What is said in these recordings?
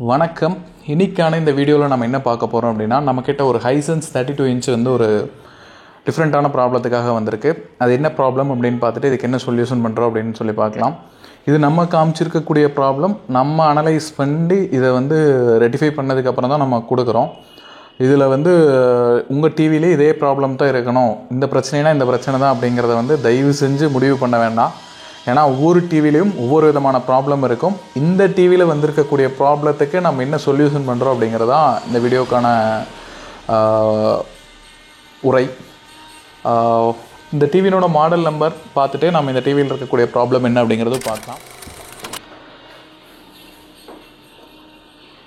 வணக்கம். இன்றைக்கான இந்த வீடியோவில் நம்ம என்ன பார்க்க போகிறோம் அப்படின்னா, நம்மக்கிட்ட ஒரு ஹைசன்ஸ் 32 இன்ச் வந்து ஒரு டிஃப்ரெண்ட்டான ப்ராப்ளத்துக்காக வந்திருக்கு. அது என்ன ப்ராப்ளம் அப்படின்னு பார்த்துட்டு இதுக்கு என்ன சொல்யூஷன் பண்ணுறோம் அப்படின்னு சொல்லி பார்க்கலாம். இது நம்ம காமிச்சிருக்கக்கூடிய ப்ராப்ளம் நம்ம அனலைஸ் பண்ணி இதை வந்து ரெட்டிஃபை பண்ணதுக்கப்புறம் தான் நம்ம கொடுக்குறோம். இதில் வந்து உங்கள் டிவிலே இதே ப்ராப்ளம் தான் இருக்கணும், இந்த பிரச்சனைனா இந்த பிரச்சனை தான் அப்படிங்கிறத வந்து தயவு செஞ்சு முடிவு பண்ண வேண்டாம். ஏன்னா ஒவ்வொரு டிவிலையும் ஒவ்வொரு விதமான ப்ராப்ளம் இருக்கும். இந்த டிவியில் வந்திருக்கக்கூடிய ப்ராப்ளத்துக்கு நம்ம என்ன சொல்யூஷன் பண்ணுறோம் அப்படிங்கிறதான் இந்த வீடியோக்கான உரை. இந்த டிவியோட மாடல் நம்பர் பார்த்துட்டு நம்ம இந்த டிவியில் இருக்கக்கூடிய ப்ராப்ளம் என்ன அப்படிங்கிறது பார்க்கலாம்.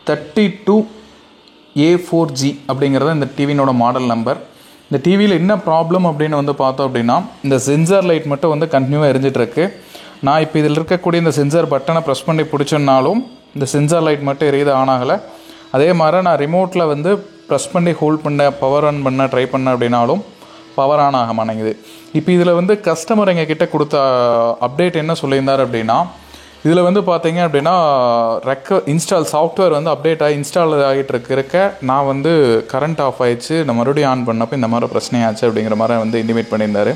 32A4G அப்படிங்கிறது இந்த டிவியோட மாடல் நம்பர். இந்த டிவியில் என்ன ப்ராப்ளம் அப்படின்னு வந்து பார்த்தோம் அப்படின்னா, இந்த சென்சார் லைட் மட்டும் வந்து கண்டினியூவாக எரிஞ்சிட்ருக்கு. நான் இப்போ இதில் இருக்கக்கூடிய இந்த சென்சார் பட்டனை ப்ரெஸ் பண்ணி பிடிச்சோன்னாலும் இந்த சென்சார் லைட் மட்டும் எரியுது, ஆன் ஆகலை. அதே மாதிரி நான் ரிமோட்டில் வந்து ப்ரெஸ் பண்ணி ஹோல்ட் பண்ண பவர் ஆன் பண்ண ட்ரை பண்ண அப்படின்னாலும் பவர் ஆன் ஆக மாட்டேங்குது. இப்போ இதில் வந்து கஸ்டமர் எங்கள் கிட்ட கொடுத்த அப்டேட் என்ன சொல்லியிருந்தார் அப்படின்னா, இதில் வந்து பார்த்தீங்க அப்படின்னா இன்ஸ்டால் சாஃப்ட்வேர் வந்து அப்டேட் ஆகி இன்ஸ்டால் ஆகிட்டு இருக்க நான் வந்து கரண்ட் ஆஃப் ஆகிடுச்சு, நான் மறுபடியும் ஆன் பண்ணப்போ இந்த மாதிரி பிரச்சனையாச்சு அப்படிங்கிற மாதிரி வந்து இன்டிமேட் பண்ணியிருந்தார்.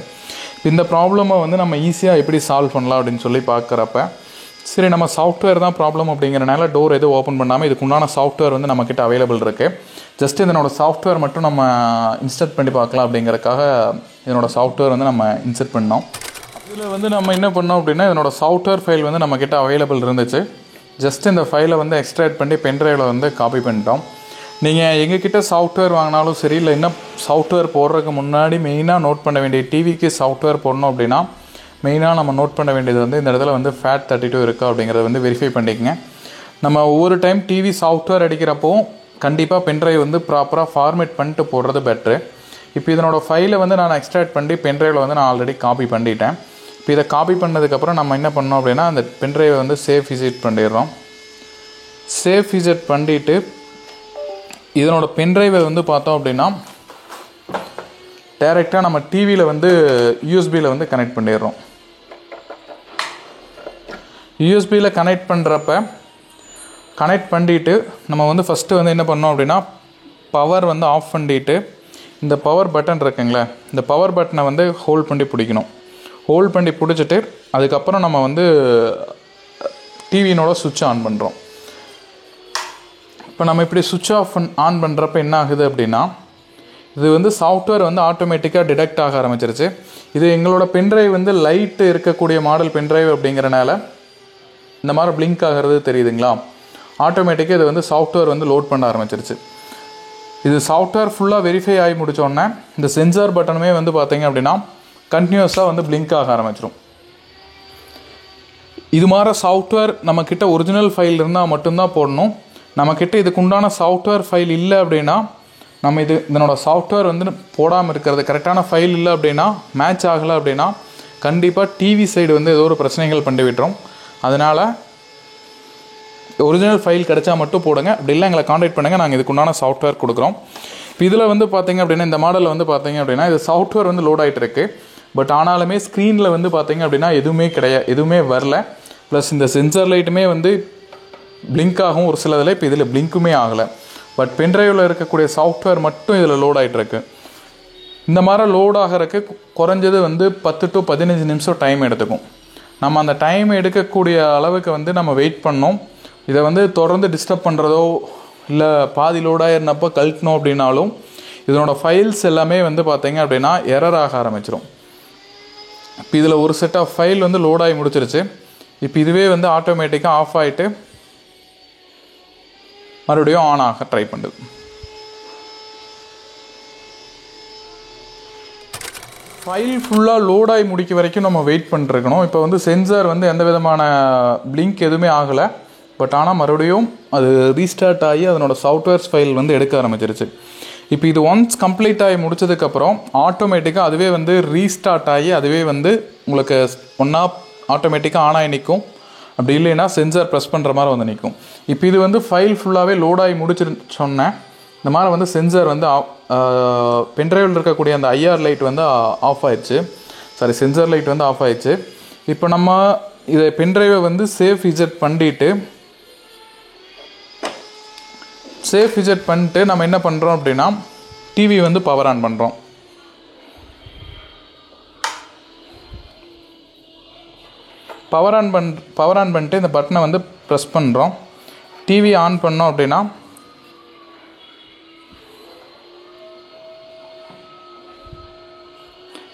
இந்த ப்ராப்ளமை வந்து நம்ம ஈஸியாக எப்படி சால்வ் பண்ணலாம் அப்படின்னு சொல்லி பார்க்குறப்ப, சரி நம்ம சாஃப்ட்வேர் தான் ப்ராப்ளம் அப்படிங்கிறனால டோர் எதுவும் ஓப்பன் பண்ணாமல் இதுக்குண்டான சாஃப்ட்வேர் வந்து நம்மக்கிட்ட அவைலபிள் இருக்குது. ஜஸ்ட் இதனோட சாஃப்ட்வேர் மட்டும் நம்ம இன்ஸ்டால் பண்ணி பார்க்கலாம் அப்படிங்கிறதுக்காக இதனோட சாஃப்ட்வேர் வந்து நம்ம இன்ஸ்டால் பண்ணோம். இதில் வந்து நம்ம என்ன பண்ணோம் அப்படின்னா, இதனோட சாஃப்ட்வேர் ஃபைல் வந்து நம்மக்கிட்ட அவைலபிள் இருந்துச்சு. ஜஸ்ட் இந்த ஃபைலை வந்து எக்ஸ்ட்ராக்ட் பண்ணி பென்ட்ரைவில் வந்து காப்பி பண்ணிட்டோம். நீங்கள் எங்ககிட்ட சாஃப்ட்வேர் வாங்கினாலும் சரி, இல்லை இன்னும் சாஃப்ட்வேர் போடுறதுக்கு முன்னாடி மெயினாக நோட் பண்ண வேண்டிய, டிவிக்கு சாஃப்ட்வேர் போடணும் அப்படின்னா மெயினாக நம்ம நோட் பண்ண வேண்டியது வந்து இந்த இடத்துல வந்து FAT32 இருக்கா அப்படிங்கிறத வந்து வெரிஃபை பண்ணிக்கங்க. நம்ம ஒவ்வொரு டைம் டிவி சாஃப்ட்வேர் அடிக்கிறப்போ கண்டிப்பாக பென்ட்ரைவ் வந்து ப்ராப்பராக ஃபார்மேட் பண்ணிட்டு போடுறது பெட்ரு. இப்போ இதனோட ஃபைலை வந்து நான் எக்ஸ்ட்ராக்ட் பண்ணி பென்ட்ரைவில் வந்து நான் ஆல்ரெடி காப்பி பண்ணிட்டேன். இப்போ இதை காப்பி பண்ணதுக்கப்புறம் நம்ம என்ன பண்ணோம் அப்படின்னா, அந்த பென்ட்ரைவை வந்து சேஃப் விசிட் பண்ணிடுறோம். சேஃப் விசிட் பண்ணிவிட்டு இதனோட பென்ட்ரைவை வந்து பார்த்தோம் அப்படின்னா டைரெக்டாக நம்ம டிவியில் வந்து யூஎஸ்பியில் வந்து கனெக்ட் பண்ணிடுறோம். யூஎஸ்பியில் கனெக்ட் பண்ணிட்டு நம்ம வந்து ஃபஸ்ட்டு வந்து என்ன பண்ணோம் அப்படின்னா, பவர் வந்து ஆஃப் பண்ணிட்டு இந்த பவர் பட்டன் இருக்குங்களே, இந்த பவர் பட்டனை வந்து ஹோல்ட் பண்ணி பிடிக்கணும். ஹோல்ட் பண்ணி பிடிச்சிட்டு அதுக்கப்புறம் நம்ம வந்து டிவியினோட சுவிட்ச் ஆன் பண்ணுறோம். இப்போ நம்ம இப்படி சுவிட்ச் ஆன் பண்ணுறப்ப என்ன ஆகுது அப்படின்னா, இது வந்து சாஃப்ட்வேர் வந்து ஆட்டோமேட்டிக்காக டிடெக்ட் ஆக ஆரம்பிச்சிருச்சு. இது எங்களோட பென்ட்ரைவ் வந்து லைட்டு இருக்கக்கூடிய மாடல் பென்ட்ரைவ் அப்படிங்கிறனால இந்த மாதிரி பிளிங்க் ஆகிறது தெரியுதுங்களா. ஆட்டோமேட்டிக்காக இது வந்து சாஃப்ட்வேர் வந்து லோட் பண்ண ஆரம்பிச்சிருச்சு. இது சாஃப்ட்வேர் ஃபுல்லாக வெரிஃபை ஆகி முடித்தோடனே இந்த சென்சார் பட்டனுமே வந்து பார்த்தீங்க அப்படின்னா கண்டினியூஸாக வந்து பிளிங்க் ஆக ஆரம்பிச்சிடும். இது மாதிரி சாஃப்ட்வேர் நம்மக்கிட்ட ஒரிஜினல் ஃபைல் இருந்தால் மட்டும்தான் போடணும். நம்மக்கிட்ட இதுக்குண்டான சாஃப்ட்வேர் ஃபைல் இல்லை அப்படின்னா, நம்ம இதனோட சாஃப்ட்வேர் வந்து போடாமல் இருக்கிறது, கரெக்டான ஃபைல் இல்லை அப்படின்னா, மேட்ச் ஆகலை அப்படின்னா கண்டிப்பாக டிவி சைடு வந்து ஏதோ ஒரு பிரச்சனைகள் பண்ணி விட்டுரும். அதனால் ஒரிஜினல் ஃபைல் கிடைச்சா மட்டும் போடுங்க. அப்படி இல்லை எங்களை காண்டாக்ட் பண்ணுங்கள், நாங்கள் இதுக்குண்டான சாஃப்ட்வேர் கொடுக்குறோம். இப்போ இதில் வந்து பார்த்தீங்க அப்படின்னா, இந்த மாடலில் வந்து பார்த்தீங்க அப்படின்னா இது சாஃப்ட்வேர் வந்து லோட் ஆகிட்டு இருக்குது. பட் ஆனாலுமே ஸ்க்ரீனில் வந்து பார்த்தீங்க அப்படின்னா எதுவுமே வரல. ப்ளஸ் இந்த சென்சார் லைட்டுமே வந்து பிளிங்க் ஆகும் ஒரு சிலதில். இப்போ இதில் பிளிங்க்குமே ஆகலை. பட் பென்ட்ரைவில் இருக்கக்கூடிய சாஃப்ட்வேர் மட்டும் இதில் லோட் ஆகிட்டுருக்கு. இந்த மாதிரி லோட் ஆகிறதுக்கு குறைஞ்சது வந்து 10 to 15 நிமிஷம் டைம் எடுத்துக்கும். நம்ம அந்த டைம் எடுக்கக்கூடிய அளவுக்கு வந்து நம்ம வெயிட் பண்ணோம். இதை வந்து தொடர்ந்து டிஸ்டர்ப் பண்ணுறதோ இல்லை பாதி லோடாகிருந்தப்போ கழட்டணும் அப்படின்னாலும் இதனோட ஃபைல்ஸ் எல்லாமே வந்து பார்த்தீங்க அப்படின்னா எரர் ஆக ஆரம்பிச்சிடும். இப்போ இதில் ஒரு செட் ஆஃப் ஃபைல் வந்து லோடாகி முடிச்சிருச்சு. இப்போ இதுவே வந்து ஆட்டோமேட்டிக்காக ஆஃப் ஆகிட்டு மறுபடியும் ஆன் ஆக ட்ரை பண்ணுது. ஃபைல் ஃபுல்லாக லோடாகி முடிக்க வரைக்கும் நம்ம வெயிட் பண்ணிருக்கணும். இப்போ வந்து சென்சார் வந்து எந்த விதமான பிளிங்க் எதுவுமே ஆகலை. பட் ஆனால் மறுபடியும் அது ரீஸ்டார்ட் ஆகி அதனோட சாஃப்ட்வேர்ஸ் ஃபைல் வந்து எடுக்க ஆரம்பிச்சிருச்சு. இப்போ இது ஒன்ஸ் கம்ப்ளீட் ஆகி முடிச்சதுக்கப்புறம் ஆட்டோமேட்டிக்காக அதுவே வந்து ரீஸ்டார்ட் ஆகி அதுவே வந்து உங்களுக்கு ஒன்றா ஆட்டோமேட்டிக்காக ஆன் ஆகி நிற்கும். அப்படி இல்லைன்னா சென்சார் ப்ரெஸ் பண்ணுற மாதிரி வந்து நிற்கும். இப்போ இது வந்து ஃபைல் ஃபுல்லாகவே லோடாகி முடிச்சிருச்சோன்னே இந்த மாதிரி வந்து சென்சார் வந்து பென்ட்ரைவில் இருக்கக்கூடிய அந்த ஐஆர் லைட் வந்து ஆஃப் ஆயிடுச்சு. சென்சார் லைட் வந்து ஆஃப் ஆயிடுச்சு. இப்போ நம்ம இதை பென்ட்ரைவை வந்து சேஃப் விசிட் பண்ணிட்டு சேஃப் விஜெட் பண்ணிட்டு நம்ம என்ன பண்ணுறோம் அப்படின்னா டிவி வந்து பவர் ஆன் பண்ணுறோம். பவர் ஆன் பண்ணிட்டு இந்த பட்டனை வந்து ப்ரெஸ் பண்ணுறோம். டிவி ஆன் பண்ணோம் அப்படின்னா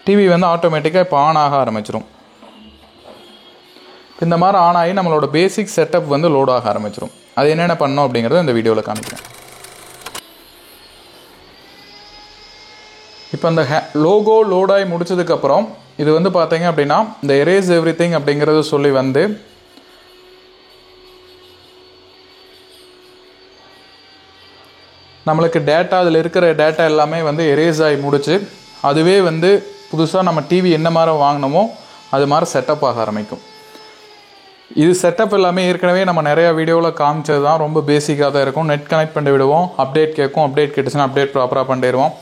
டிவி வந்து ஆட்டோமேட்டிக்காக இப்போ ஆன் ஆக ஆரம்பிச்சிடும். இந்த மாதிரி ஆன் ஆகி நம்மளோட பேசிக் செட்டப் வந்து லோட் ஆக ஆரம்பிச்சிடும். அது என்னென்ன பண்ணோம் அப்படிங்கிறத இந்த வீடியோவில் காமிக்கிறேன். இப்போ அந்த லோகோ லோடாகி முடிச்சதுக்கப்புறம் இது வந்து பார்த்தீங்க அப்படின்னா இந்த எரேஸ் எவ்ரி திங் அப்படிங்கிறது சொல்லி வந்து நம்மளுக்கு டேட்டா, அதில் இருக்கிற டேட்டா எல்லாமே வந்து எரேஸ் ஆகி முடிச்சு அதுவே வந்து புதுசாக நம்ம டிவி என்ன மாதிரி வாங்கினோமோ அது மாதிரி செட்டப் ஆக ஆரம்பிக்கும். இது செட்டப் எல்லாமே ஏற்கனவே நம்ம நிறையா வீடியோவில் காமிச்சது தான். ரொம்ப பேசிக்காக தான் இருக்கும். நெட் கனெக்ட் பண்ணி விடுவோம், அப்டேட் கேட்கும், அப்டேட் கேட்டுச்சுன்னா அப்டேட் ப்ராப்பராக பண்ணிடுவோம்.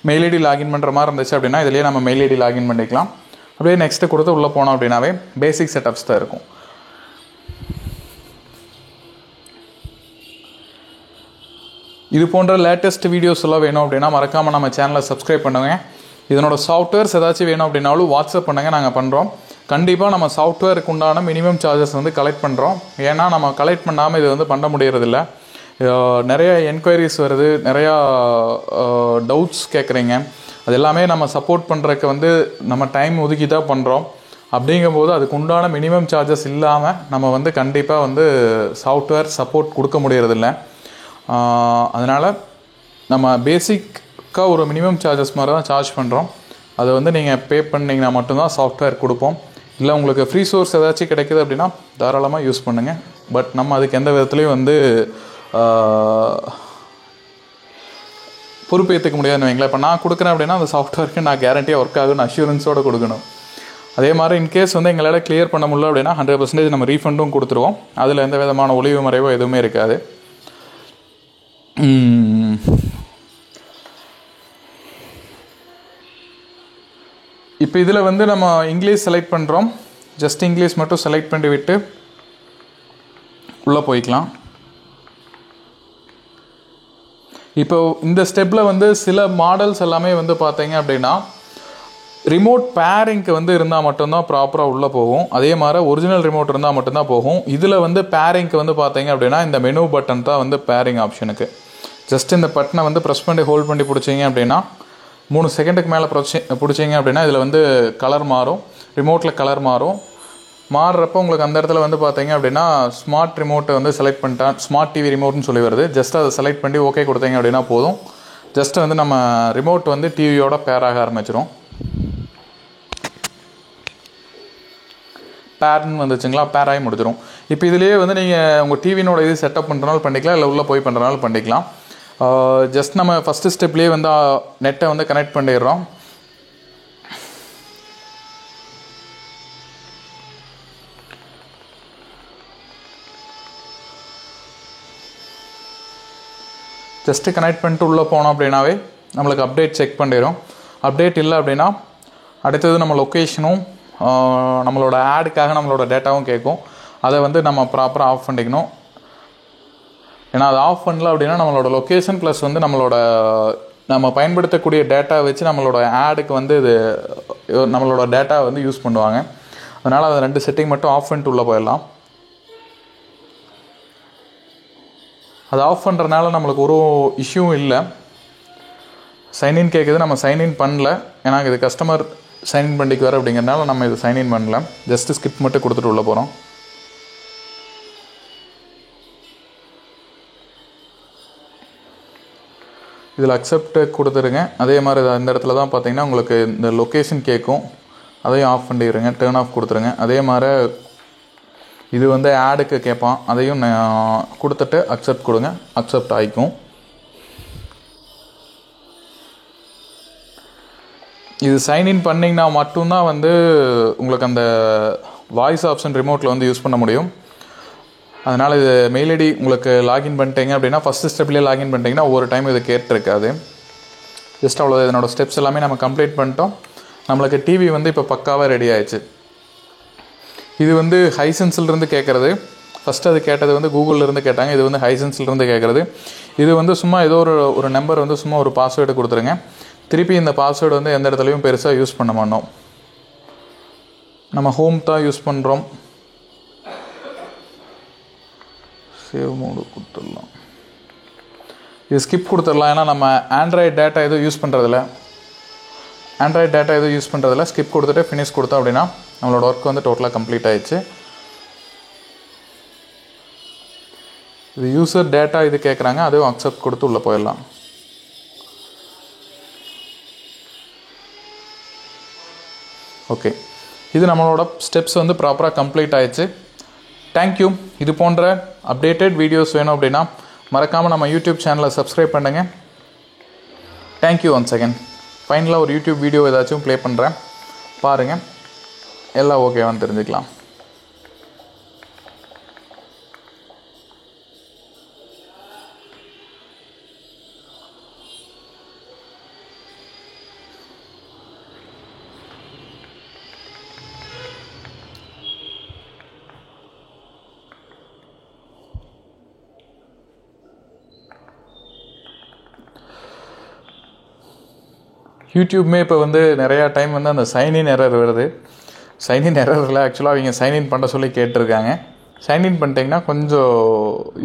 மெயில் ஐடி லாகின் பண்ணுற மாதிரி இருந்துச்சு அப்படின்னா இதிலேயே நம்ம மெயில் ஐடி லாகின் பண்ணிக்கலாம். அப்படியே நெக்ஸ்ட்டு கொடுத்து உள்ளே போனோம் அப்படின்னாவே பேசிக் செட்டப்ஸ் தான் இருக்கும். இது போன்ற லேட்டஸ்ட் வீடியோஸ் எல்லாம் வேணும் அப்படின்னா மறக்காமல் நம்ம சேனலை சப்ஸ்கிரைப் பண்ணுங்க. இதனோட சாஃப்ட்வேர்ஸ் ஏதாச்சும் வேணும் அப்படின்னாலும் வாட்ஸ்அப் பண்ணுங்கள், நாங்கள் பண்ணுறோம். கண்டிப்பாக நம்ம சாஃப்ட்வேருக்கு உண்டான மினிமம் சார்ஜஸ் வந்து கலெக்ட் பண்ணுறோம். ஏன்னா நம்ம கலெக்ட் பண்ணாமல் இது வந்து பண்ண முடியறதில்ல. நிறைய என்கொயரிஸ் வருது, நிறையா டவுட்ஸ் கேட்குறீங்க. அது எல்லாமே நம்ம சப்போர்ட் பண்ணுறதுக்கு வந்து நம்ம டைம் ஒதுக்கி தான் பண்ணுறோம். அப்படிங்கும்போது அதுக்கு உண்டான மினிமம் சார்ஜஸ் இல்லாமல் நம்ம வந்து கண்டிப்பாக வந்து சாஃப்ட்வேர் சப்போர்ட் கொடுக்க முடியறதில்ல. அதனால் நம்ம பேசிக்காக ஒரு மினிமம் சார்ஜஸ் மாதிரி தான் சார்ஜ் பண்ணுறோம். அதை வந்து நீங்கள் பே பண்ணிங்கன்னா மட்டும்தான் சாஃப்ட்வேர் கொடுப்போம். இல்லை உங்களுக்கு ஃப்ரீ சோர்ஸ் ஏதாச்சும் கிடைக்குது அப்படின்னா தாராளமாக யூஸ் பண்ணுங்கள். பட் நம்ம அதுக்கு எந்த விதத்துலையும் வந்து பொறுப்பேற்றுக்க முடியாதுன்னு வைங்களேன். இப்போ நான் கொடுக்குறேன் அப்படின்னா அந்த சாஃப்ட்வேருக்கு நான் கேரண்டியாக ஒர்க் ஆகுன்னு அஷ்யூரன்ஸோடு கொடுக்கணும். அதே மாதிரி இன்கேஸ் வந்து எங்களால் கிளியர் பண்ண முடியல அப்படின்னா 100% நம்ம ரீஃபண்டும் கொடுத்துருவோம். அதில் எந்த விதமான ஒளிவு மறைவோ எதுவுமே இருக்காது. இப்போ இதில் வந்து நம்ம இங்கிலீஷ் செலக்ட் பண்ணுறோம். ஜஸ்ட் இங்கிலீஷ் மட்டும் செலக்ட் பண்ணி விட்டு உள்ளே போய்க்கலாம். இப்போ இந்த ஸ்டெப்பில் வந்து சில மாடல்ஸ் எல்லாமே வந்து பார்த்தீங்க அப்படின்னா ரிமோட் பேரிங்க்கு வந்து இருந்தால் மட்டும்தான் ப்ராப்பராக உள்ளே போகும். அதே மாதிரி ஒரிஜினல் ரிமோட் இருந்தால் மட்டும்தான் போகும். இதில் வந்து பேரிங்க்கு வந்து பார்த்தீங்க அப்படின்னா இந்த மெனு பட்டன் தான் வந்து பேரிங் ஆப்ஷனுக்கு. ஜஸ்ட் இந்த பட்டனை வந்து ப்ரெஸ் பண்ணி ஹோல்ட் பண்ணி பிடிச்சிங்க அப்படின்னா 3 செகண்டுக்கு மேலே பிடிச்சிங்க அப்படின்னா இதில் வந்து கலர் மாறும், ரிமோட்டில் கலர் மாறுறப்போ உங்களுக்கு அந்த இடத்துல வந்து பார்த்தீங்க அப்படின்னா ஸ்மார்ட் ரிமோட்டை வந்து செலக்ட் பண்ணிட்டா ஸ்மார்ட் டிவி ரிமோட்னு சொல்லி வருது. ஜஸ்ட் அதை செலக்ட் பண்ணி ஓகே கொடுத்தீங்க அப்படின்னா போதும். ஜஸ்ட் வந்து நம்ம ரிமோட் வந்து டிவியோட பேர் ஆக ஆரம்பிச்சிடும். பேர்னு வந்துச்சுங்களா, பேர் ஆகி முடிச்சிடும். இப்போ இதிலேயே வந்து நீங்கள் உங்கள் டிவினோட இது செட்டப் பண்ணுறனாலும் பண்ணிக்கலாம், இல்லை உள்ளே போய் பண்ணுறனாலும் பண்ணிக்கலாம். ஜஸ்ட் நம்ம ஃபஸ்ட்டு ஸ்டெப்லேயே வந்து நெட்டை வந்து கனெக்ட் பண்ணிடுறோம். ஜஸ்ட்டு கனெக்ட் பண்ணிட்டு உள்ளே போனோம் அப்படின்னாவே நம்மளுக்கு அப்டேட் செக் பண்ணிடும். அப்டேட் இல்லை அப்படின்னா அடுத்தது நம்ம லொக்கேஷனும் நம்மளோட ஆடுக்காக நம்மளோட டேட்டாவும் கேட்கும். அதை வந்து நம்ம ப்ராப்பராக ஆஃப் பண்ணிக்கணும். ஏன்னா அது ஆஃப் பண்ணல அப்படின்னா நம்மளோட லொக்கேஷன் ப்ளஸ் வந்து நம்ம பயன்படுத்தக்கூடிய டேட்டா வச்சு நம்மளோட ஆடுக்கு வந்து இது நம்மளோட டேட்டா வந்து யூஸ் பண்ணுவாங்க. அதனால் அதை 2 செட்டிங் மட்டும் ஆஃப் பண்ணிட்டு உள்ளே போயிடலாம். அது ஆஃப் பண்ணுறதுனால நம்மளுக்கு ஒரு இஷ்யூவும் இல்லை. சைன்இன் கேட்குது, நம்ம சைன்இன் பண்ணல. ஏன்னா இது கஸ்டமர் சைன்இன் பண்ணிக்கு வர அப்படிங்கிறதுனால நம்ம இது சைன்இன் பண்ணல. ஜஸ்ட்டு ஸ்கிப் மட்டும் கொடுத்துட்டு உள்ளே போகிறோம். இதில் அக்செப்ட் கொடுத்துருங்க. அதே மாதிரி அந்த இடத்துல தான் பார்த்தீங்கன்னா உங்களுக்கு இந்த லொக்கேஷன் கேட்கும், அதையும் ஆஃப் பண்ணிடுங்க, டேர்ன் ஆஃப் கொடுத்துருங்க. அதே மாதிரி இது வந்து ஆடுக்கு கேட்பான், அதையும் கொடுத்துட்டு அக்செப்ட் கொடுங்க, அக்செப்ட் ஆகிக்கும். இது சைன்இன் பண்ணிங்கன்னா மட்டும்தான் வந்து உங்களுக்கு அந்த வாய்ஸ் ஆப்ஷன் ரிமோட்டில் வந்து யூஸ் பண்ண முடியும். அதனால் இது மெயில் ஐடி உங்களுக்கு லாகின் பண்ணிட்டீங்க அப்படின்னா ஃபஸ்ட்டு ஸ்டெப்லேயே லாகின் பண்ணிட்டீங்கன்னா ஒவ்வொரு டைம் இது கேட்டிருக்காது. ஜஸ்ட் அவ்வளோ இதனோட ஸ்டெப்ஸ் எல்லாமே நம்ம கம்ப்ளீட் பண்ணிட்டோம். நம்மளுக்கு டிவி வந்து இப்போ பக்காவாக ரெடி ஆயிடுச்சு. இது வந்து ஹைசென்ஸ்லேருந்து கேட்குறது. ஃபஸ்ட்டு அது கேட்டது வந்து கூகுளிலேருந்து கேட்டாங்க. இது வந்து ஹைசன்ஸ்லேருந்து கேட்குறது. இது வந்து சும்மா ஏதோ ஒரு நம்பர் வந்து சும்மா ஒரு பாஸ்வேர்டு கொடுத்துருங்க. திருப்பி இந்த பாஸ்வேர்டு வந்து எந்த இடத்துலையும் பெருசாக யூஸ் பண்ண மாட்டோம். நம்ம ஹோம் தான் யூஸ் பண்ணுறோம். சேவ் மோடு கொடுத்துடலாம். இது ஸ்கிப் கொடுத்துடலாம். ஏன்னா நம்ம ஆண்ட்ராய்டு டேட்டா எதுவும் யூஸ் பண்ணுறதில்ல. ஸ்கிப் கொடுத்துட்டு ஃபினிஷ் கொடுத்தோம் அப்படின்னா நம்மளோட ஒர்க் வந்து டோட்டலாக கம்ப்ளீட் ஆயிடுச்சு. இது யூசர் டேட்டா இது கேட்குறாங்க. அதுவும் அக்செப்ட் கொடுத்து உள்ளே போயிடலாம். ஓகே, இது நம்மளோட ஸ்டெப்ஸ் வந்து ப்ராப்பராக கம்ப்ளீட் ஆயிடுச்சு. தேங்க்யூ. இது போன்ற அப்டேட்டட் வீடியோஸ் வேணும் அப்படின்னா மறக்காமல் நம்ம யூடியூப் சேனலை சப்ஸ்கிரைப் பண்ணுங்கள். Thank you once again. ஃபைனலாக ஒரு யூடியூப் வீடியோ ஏதாச்சும் ப்ளே பண்ணுறேன், பாருங்கள். எல்லாம் ஓகேவான்னு தெரிஞ்சுக்கலாம். யூடியூப்மே இப்போ வந்து நிறையா டைம் வந்து அந்த சைன்இன் எரர் வருது. சைன்இன் எரரில் ஆக்சுவலாக அவங்க சைன்இன் பண்ண சொல்லி கேட்டிருக்காங்க. சைன்இன் பண்ணிட்டீங்கன்னா கொஞ்சம்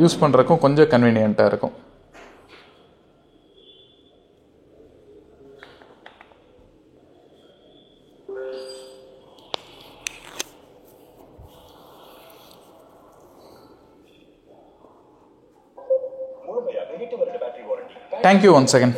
யூஸ் பண்ணுறதுக்கும் கொஞ்சம் கன்வீனியண்ட்டாக இருக்கும். Thank you once again.